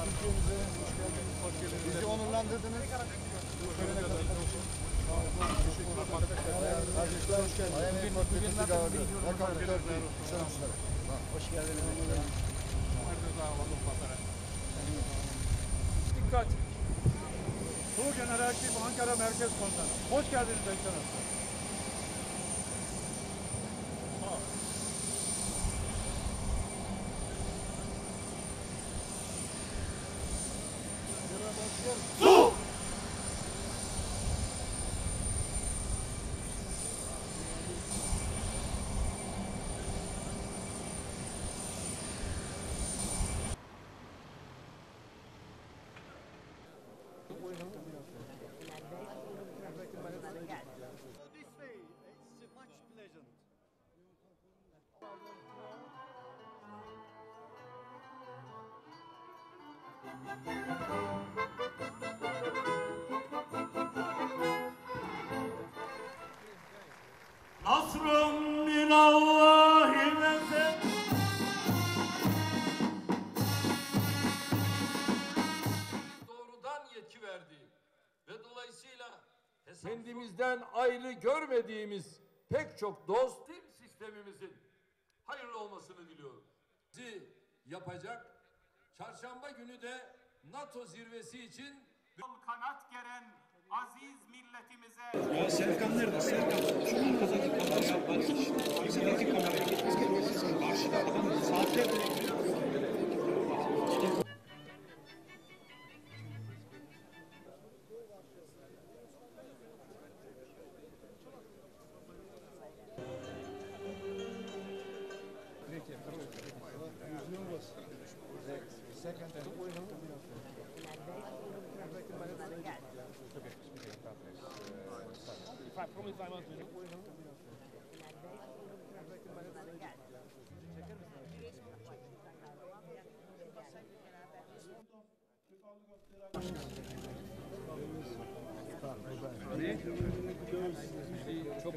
Türkiye'mize hoş geldiniz. Hoş geldiniz. Bizi onurlandırdınız. Bu törene katılmak için. Teşekkürler. Hoş geldiniz. Welcome to Turkey. Hoş geldiniz. Dikkat! Tuğ Generalşef Ankara Merkez Komutanı. Hoş geldiniz Ekselanslar. Su! This way, it's much pleasant. Nasrun minallahi ve doğrudan yetki verdiği ve dolayısıyla kendimizden ayrı görmediğimiz pek çok dost sistemimizin hayırlı olmasını diliyorum. Bizi yapacak, çarşamba günü de NATO zirvesi için kanat geren aziz milletimize Serkan nerede? Serkan. Şu arkadaki kamerayı yapmak için. Arkadaki kamerayı geçmesi. Karşıda adam saatlerdir. çok